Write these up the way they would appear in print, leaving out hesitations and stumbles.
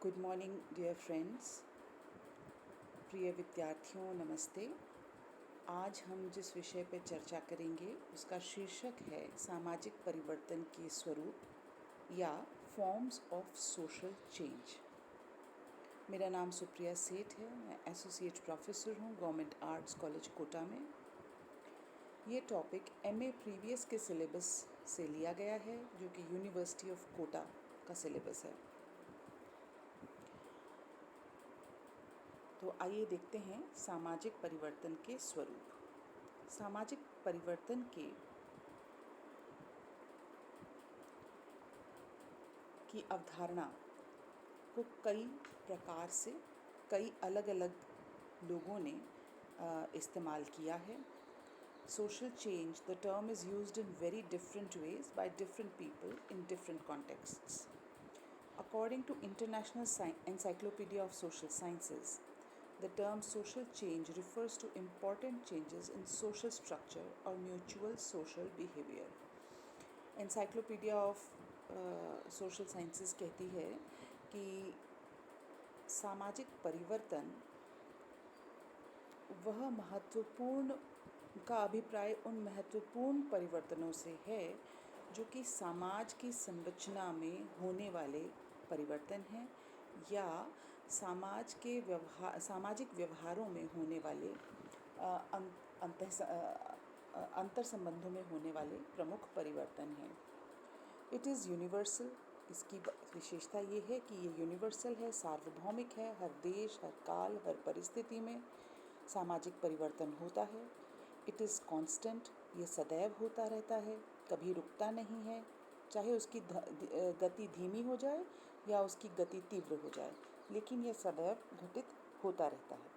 Good morning dear friends, प्रिय विद्यार्थियों नमस्ते। आज हम जिस विषय पर चर्चा करेंगे उसका शीर्षक है सामाजिक परिवर्तन के स्वरूप या फॉर्म्स ऑफ सोशल चेंज। मेरा नाम सुप्रिया सेठ है। मैं एसोसिएट प्रोफेसर हूँ गवर्नमेंट आर्ट्स कॉलेज कोटा में। ये टॉपिक एमए प्रीवियस के सिलेबस से लिया गया है जो कि यूनिवर्सिटी ऑफ कोटा का सिलेबस है। तो आइए देखते हैं सामाजिक परिवर्तन के स्वरूप। सामाजिक परिवर्तन की अवधारणा को कई प्रकार से कई अलग अलग लोगों ने इस्तेमाल किया है। Social change, the term is used in very different ways by different people in different contexts. According to International Encyclopedia of Social Sciences, the term social change refers to important changes in social structure or mutual social behavior. Encyclopedia of Social Sciences कहती है कि सामाजिक परिवर्तन वह महत्वपूर्ण का अभिप्राय उन महत्वपूर्ण परिवर्तनों से है जो कि समाज की संरचना में होने वाले परिवर्तन हैं या सामाजिक व्यवहारों में होने वाले अंतर संबंधों में होने वाले प्रमुख परिवर्तन हैं। It is universal. इसकी विशेषता ये है कि ये यूनिवर्सल है, सार्वभौमिक है। हर देश, हर काल, हर परिस्थिति में सामाजिक परिवर्तन होता है। It is constant. ये सदैव होता रहता है, कभी रुकता नहीं है, चाहे उसकी गति धीमी हो जाए या उसकी गति तीव्र हो जाए, लेकिन यह सदैव घटित होता रहता है।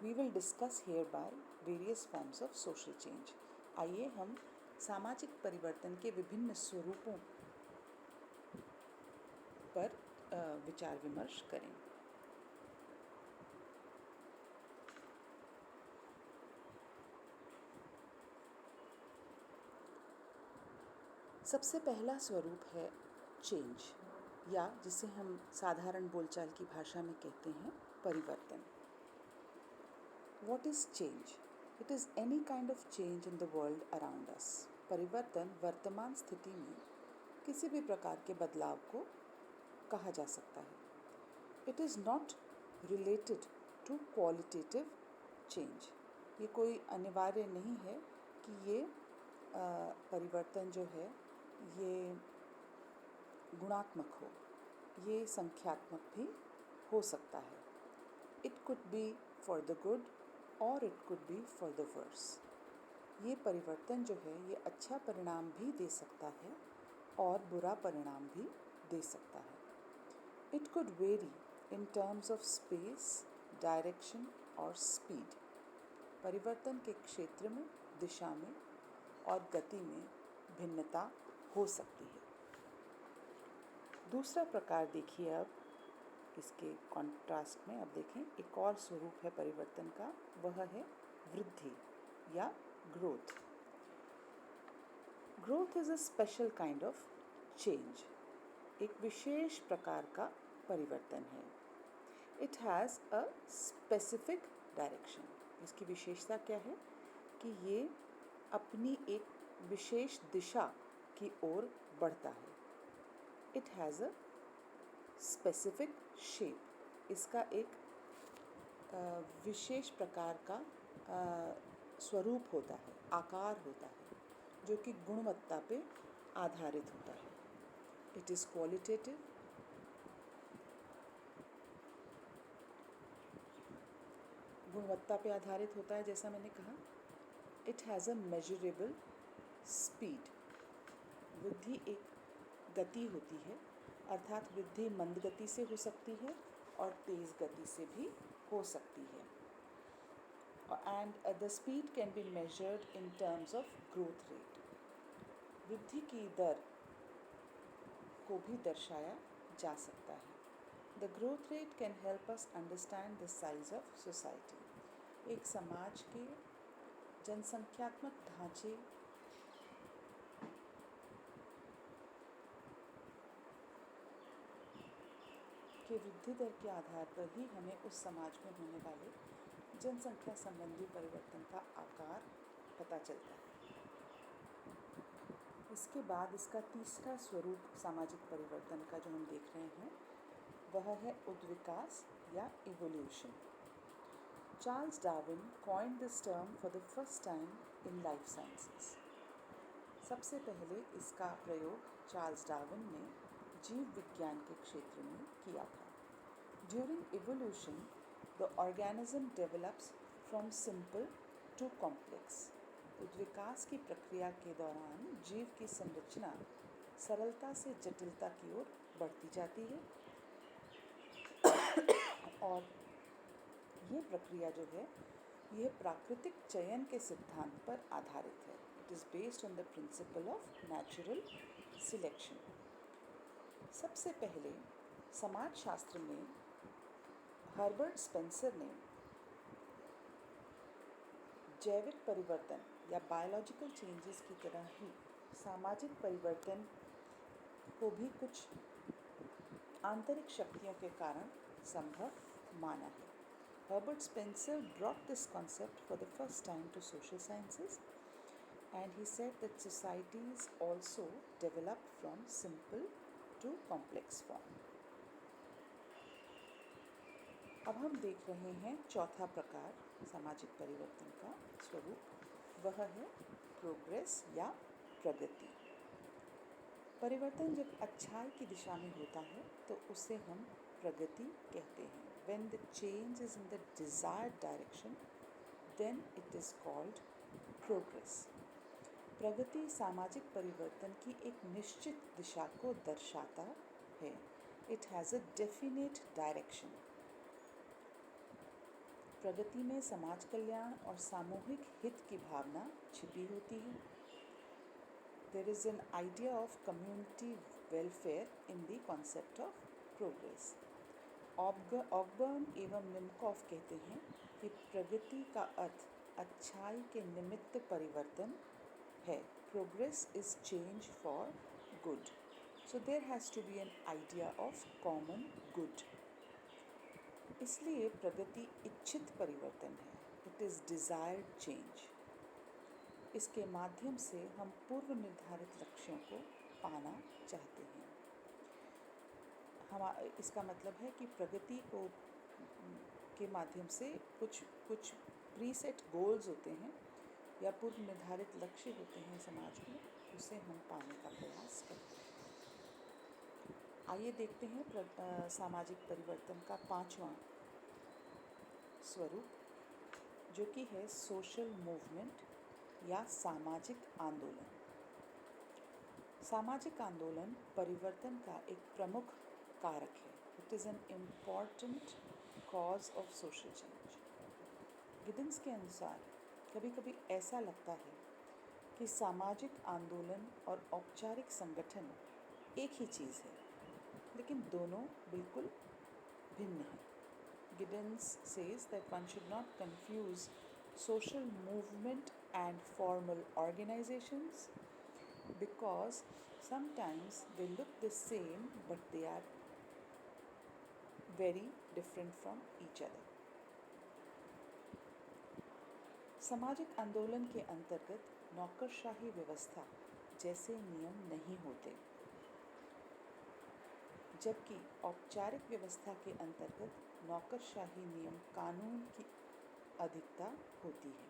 We will discuss here by various forms of social change. आइए हम सामाजिक परिवर्तन के विभिन्न स्वरूपों पर विचार विमर्श करें। सबसे पहला स्वरूप है चेंज, या जिसे हम साधारण बोलचाल की भाषा में कहते हैं परिवर्तन। What is change? It is any kind of change in the world around us. परिवर्तन वर्तमान स्थिति में किसी भी प्रकार के बदलाव को कहा जा सकता है। It is not related to qualitative change. ये कोई अनिवार्य नहीं है कि ये परिवर्तन जो है ये गुणात्मक हो, ये संख्यात्मक भी हो सकता है। It could be for the good or it could be for the worse. ये परिवर्तन जो है ये अच्छा परिणाम भी दे सकता है और बुरा परिणाम भी दे सकता है। It could vary in terms of space, direction और speed. परिवर्तन के क्षेत्र में, दिशा में और गति में भिन्नता हो सकती है। दूसरा प्रकार देखिए, अब इसके कॉन्ट्रास्ट में अब देखें एक और स्वरूप है परिवर्तन का, वह है वृद्धि या growth. Growth is a special kind of change. एक विशेष प्रकार का परिवर्तन है। It has a specific direction. इसकी विशेषता क्या है कि ये अपनी एक विशेष दिशा की ओर बढ़ता है। It has a specific shape. इसका एक विशेष प्रकार का स्वरूप होता है, आकार होता है, जो कि गुणवत्ता पे आधारित होता है। It is qualitative. गुणवत्ता पे आधारित होता है, जैसा मैंने कहा। It has a measurable speed. वृद्धि एक गति होती है, अर्थात वृद्धि मंद गति से हो सकती है और तेज़ गति से भी हो सकती है। And the speed can be measured in terms of growth rate. वृद्धि की दर को भी दर्शाया जा सकता है। The growth rate can help us understand the size of society. एक समाज के जनसंख्यात्मक ढांचे के वृद्धि दर के आधार पर ही हमें उस समाज में होने वाले जनसंख्या संबंधी परिवर्तन का आकार पता चलता है। इसके बाद इसका तीसरा स्वरूप सामाजिक परिवर्तन का जो हम देख रहे हैं वह है उद्विकास या evolution. Charles Darwin coined this term for the first time in life sciences. सबसे पहले इसका प्रयोग चार्ल्स डार्विन ने जीव विज्ञान के क्षेत्र में किया था। During evolution the organism develops from simple to complex. उद्विकास की प्रक्रिया के दौरान जीव की संरचना सरलता से जटिलता की ओर बढ़ती जाती है और ये प्रक्रिया जो है यह प्राकृतिक चयन के सिद्धांत पर आधारित है। It is based on the principle of natural selection. सबसे पहले समाजशास्त्र में हर्बर्ट स्पेंसर ने जैविक परिवर्तन या बायोलॉजिकल चेंजेस की तरह ही सामाजिक परिवर्तन को भी कुछ आंतरिक शक्तियों के कारण संभव माना है। Herbert Spencer brought this concept for the first time to social sciences, and he said that societies also develop from simple to complex form. अब हम देख रहे हैं चौथा प्रकार सामाजिक परिवर्तन का स्वरूप, वह है प्रोग्रेस या प्रगति। परिवर्तन जब अच्छाई की दिशा में होता है तो उसे हम प्रगति कहते हैं। When the change is in the desired direction, then it is called progress. प्रगति सामाजिक परिवर्तन की एक निश्चित दिशा को दर्शाता है। It has a definite direction. प्रगति में समाज कल्याण और सामूहिक हित की भावना छिपी होती है। There is an idea of community welfare in the concept of progress. ऑकबर्न एवं निमकॉफ कहते हैं कि प्रगति का अर्थ अच्छाई के निमित्त परिवर्तन है। Progress is change for good, so there has to be an idea of common good. इसलिए प्रगति इच्छित परिवर्तन है। It is desired change. इसके माध्यम से हम पूर्व निर्धारित लक्ष्यों को पाना चाहते हैं। इसका मतलब है कि प्रगति के माध्यम से कुछ प्रीसेट गोल्स होते हैं या पूर्व निर्धारित लक्ष्य होते हैं समाज में, उसे हम पाने का प्रयास करते हैं। आइए देखते हैं सामाजिक परिवर्तन का पांचवा स्वरूप, जो कि है सोशल मूवमेंट या सामाजिक आंदोलन। सामाजिक आंदोलन परिवर्तन का एक प्रमुख कारक है। It is an important cause of social change. Giddens के अनुसार कभी कभी ऐसा लगता है कि सामाजिक आंदोलन और औपचारिक संगठन एक ही चीज़ है, लेकिन दोनों बिल्कुल भिन्न हैं। Giddens says that one should not confuse social movement and formal organizations because sometimes they look the same but they are very different from each other. सामाजिक आंदोलन के अंतर्गत नौकरशाही व्यवस्था जैसे नियम नहीं होते, जबकि औपचारिक व्यवस्था के अंतर्गत नौकरशाही नियम कानून की अधिकता होती है।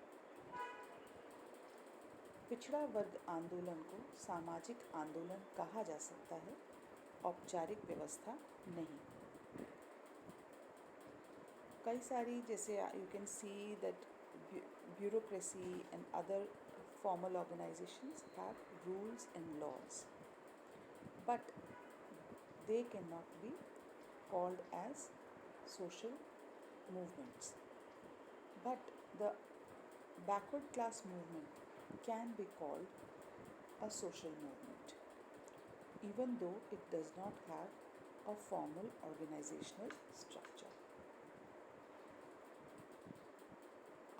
पिछड़ा वर्ग आंदोलन को सामाजिक आंदोलन कहा जा सकता है, औपचारिक व्यवस्था नहीं। कई सारी, जैसे you can see that bureaucracy and other formal organizations have rules and laws, but they cannot be called as social movements. But the backward class movement can be called a social movement, even though it does not have a formal organizational structure.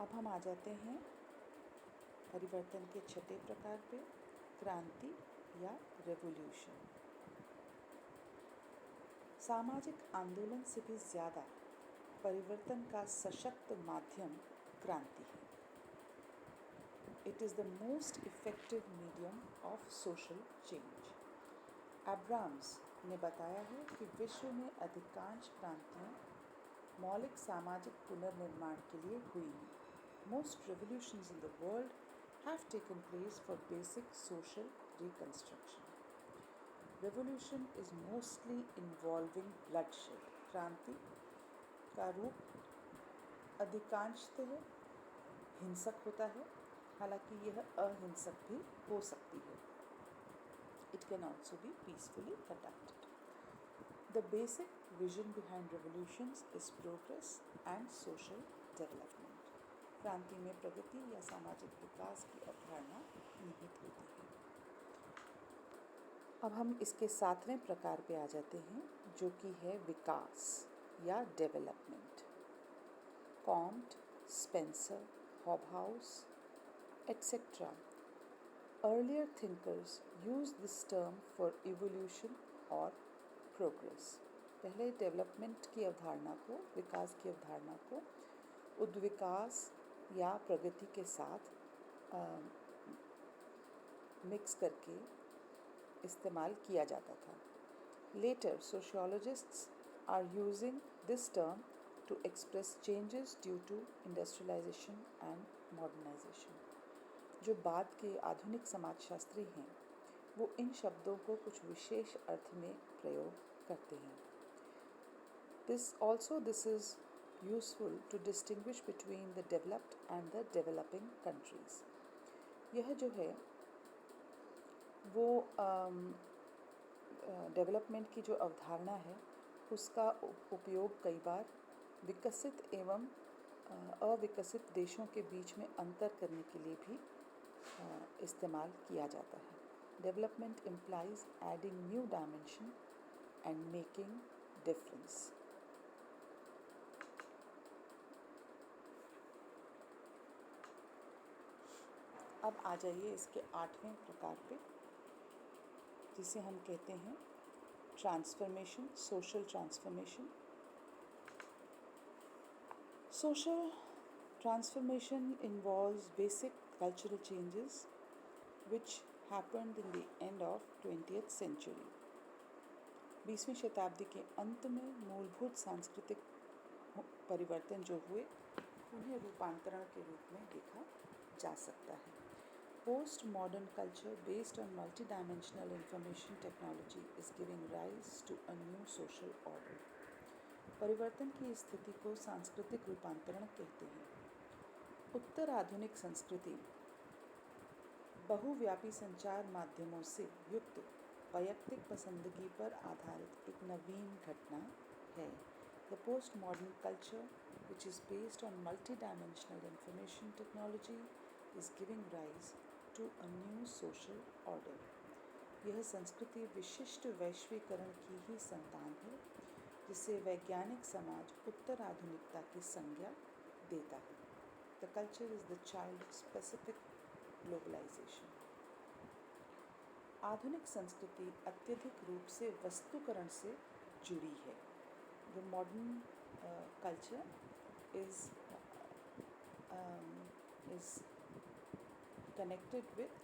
अब हम आ जाते हैं परिवर्तन के छठे प्रकार पे, क्रांति या रेवोल्यूशन। सामाजिक आंदोलन से भी ज़्यादा परिवर्तन का सशक्त माध्यम क्रांति है। It is the most effective medium of social change. Abrams ने बताया है कि विश्व में अधिकांश क्रांतियाँ मौलिक सामाजिक पुनर्निर्माण के लिए हुई हैं। Most revolutions in the world have taken place for basic social reconstruction. Revolution is mostly involving bloodshed. क्रांति का रूप अधिकांशतः हिंसक होता है, हालांकि यह अहिंसक भी हो सकती है. It can also be peacefully conducted. The basic vision behind revolutions is progress and social development. क्रांति में प्रगति या सामाजिक विकास की अवधारणा निहित होती है. अब हम इसके 7वें प्रकार पे आ जाते हैं, जो कि है विकास या development. Comte, Spencer, Hobhouse etc. earlier thinkers used this term for evolution or progress. पहले डेवलपमेंट की अवधारणा को, विकास की अवधारणा को उद्विकास या प्रगति के साथ मिक्स करके इस्तेमाल किया जाता था. Later, sociologists are using this term to express changes due to industrialization and modernization. जो बाद के आधुनिक समाजशास्त्री हैं, वो इन शब्दों को कुछ विशेष अर्थ में प्रयोग करते हैं. This is useful to distinguish between the developed and the developing countries. यह जो है वो डेवलपमेंट की जो अवधारणा है उसका उपयोग कई बार विकसित एवं अविकसित देशों के बीच में अंतर करने के लिए भी इस्तेमाल किया जाता है. Development implies adding new dimension and making difference. अब आ जाइए इसके 8वें प्रकार पे, जिसे हम कहते हैं transformation, social transformation. Social transformation involves basic cultural changes which happened in the end of 20th century. 20वीं शताब्दी के अंत में मूलभूत सांस्कृतिक परिवर्तन जो हुए उन्हें रूपांतरण के रूप में देखा जा सकता है. Post modern culture based on multidimensional information technology is giving rise to a new social order. परिवर्तन की स्थिति को सांस्कृतिक रूपांतरण कहते हैं. उत्तर आधुनिक संस्कृति बहुव्यापी संचार माध्यमों से युक्त वैयक्तिक पसंदगी पर आधारित एक नवीन घटना है. The postmodern culture, which is based on multidimensional information technology, is giving rise to a new social order. यह संस्कृति विशिष्ट वैश्वीकरण की ही संतान है, जिसे वैज्ञानिक समाज उत्तर आधुनिकता की संज्ञा देता है. The culture is the child of specific globalization. आधुनिक संस्कृति अत्यधिक रूप से वस्तुकरण से जुड़ी है. The modern culture is connected with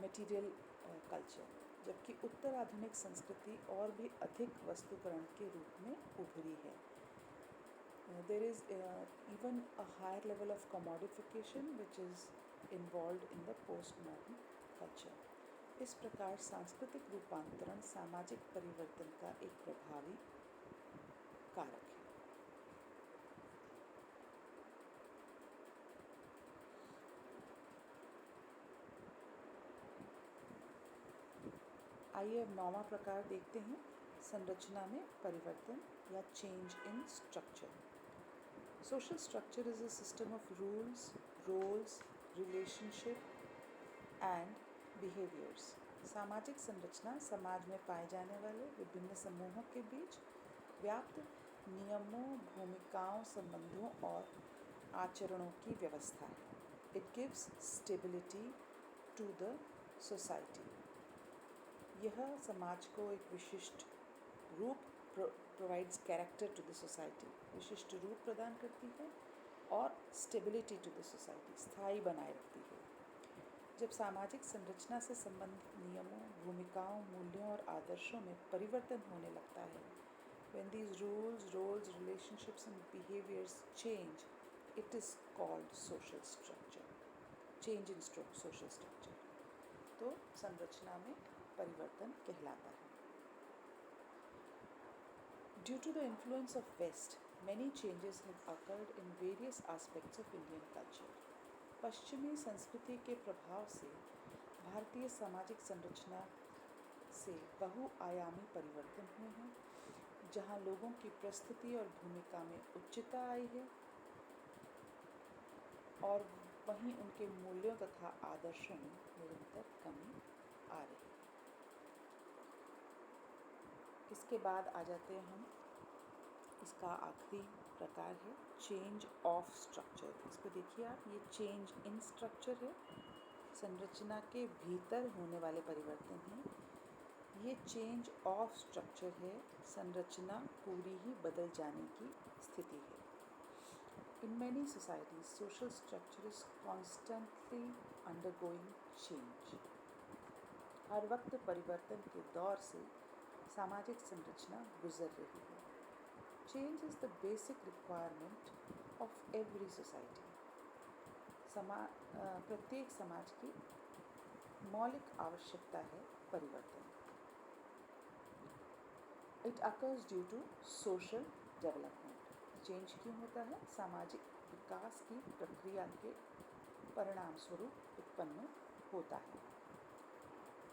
material culture, जबकि उत्तर आधुनिक संस्कृति और भी अधिक वस्तुकरण के रूप में उभरी है. There is even a higher level of commodification which is involved in the postmodern culture. इस प्रकार सांस्कृतिक रूपांतरण सामाजिक परिवर्तन का एक प्रभावी कारक है. आइए अब 9वां प्रकार देखते हैं, संरचना में परिवर्तन या change in structure. Social structure is a system of rules, roles, relationship and behaviours. सामाजिक संरचना समाज में पाए जाने वाले विभिन्न समूहों के बीच व्याप्त नियमों, भूमिकाओं, संबंधों और आचरणों की व्यवस्था है. It gives stability to the society. यह समाज को एक विशिष्ट रूप provides character to the society, विशिष्ट रूप प्रदान करती है, और स्टेबिलिटी टू द सोसाइटी, स्थायी बनाए रखती है। जब सामाजिक संरचना से संबंधित नियमों, भूमिकाओं, मूल्यों और आदर्शों में परिवर्तन होने लगता है, when these rules, roles, relationships and behaviors change, it is called social structure. Change in social structure. तो संरचना में परिवर्तन कहलाता है. Due to the influence of West, many changes have occurred in various aspects of Indian culture. पश्चिमी संस्कृति के प्रभाव से भारतीय सामाजिक संरचना से बहुआयामी परिवर्तन हुए हैं, जहां लोगों की प्रस्तुति और भूमिका में उच्चता आई है और वहीं उनके मूल्यों तथा आदर्शों में निरंतर कमी आ रही है. इसके बाद आ जाते हैं हम, इसका आखिरी प्रकार है चेंज ऑफ स्ट्रक्चर. इसको देखिए आप, ये चेंज इन स्ट्रक्चर है, संरचना के भीतर होने वाले परिवर्तन हैं. ये चेंज ऑफ स्ट्रक्चर है, संरचना पूरी ही बदल जाने की स्थिति है. In many societies social structure is constantly undergoing change. हर वक्त परिवर्तन के दौर से सामाजिक संरचना गुजर रही है. Change is the basic requirement of every society. प्रत्येक समाज की मौलिक आवश्यकता है परिवर्तन. It occurs due to social development. Change क्यों होता है? सामाजिक विकास की प्रक्रिया के परिणाम स्वरूप उत्पन्न होता है.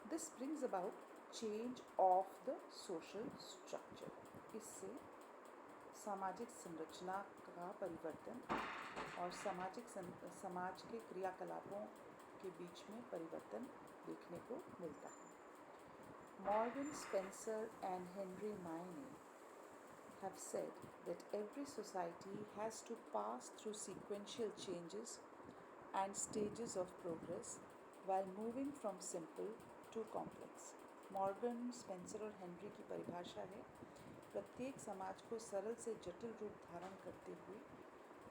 This brings about change of the social structure. इससे सामाजिक संरचना का परिवर्तन और समाज के क्रियाकलापों के बीच में परिवर्तन देखने को मिलता है. Morgan, Spencer and Henry Maine have said that every society has to pass through sequential changes and stages of progress while moving from simple to complex. Morgan, Spencer और हेनरी की परिभाषा है, प्रत्येक समाज को सरल से जटिल रूप धारण करते हुए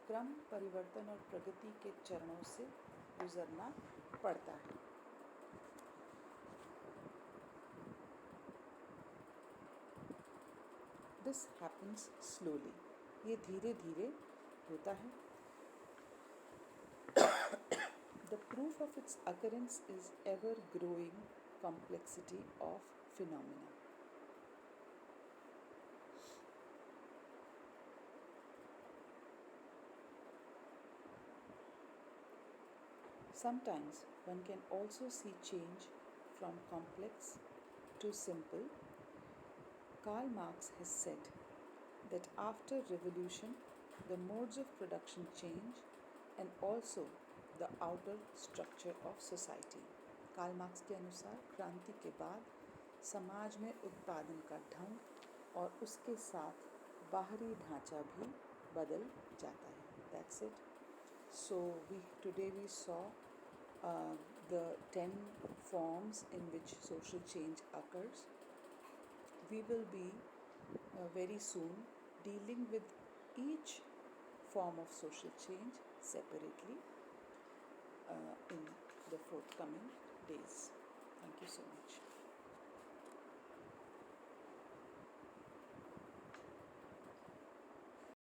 क्रम, परिवर्तन और प्रगति के चरणों से गुजरना पड़ता है. This happens slowly. ये धीरे धीरे होता है. The proof of its occurrence is ever growing complexity of phenomena. Sometimes one can also see change from complex to simple. Karl Marx has said that after revolution, the modes of production change and also the outer structure of society. Karl Marx के अनुसार क्रांति के बाद समाज में उत्पादन का ढंग और उसके साथ बाहरी ढांचा भी बदल जाता है. That's it. So today we saw the 10 forms in which social change occurs. We will be very soon dealing with each form of social change separately in the forthcoming days.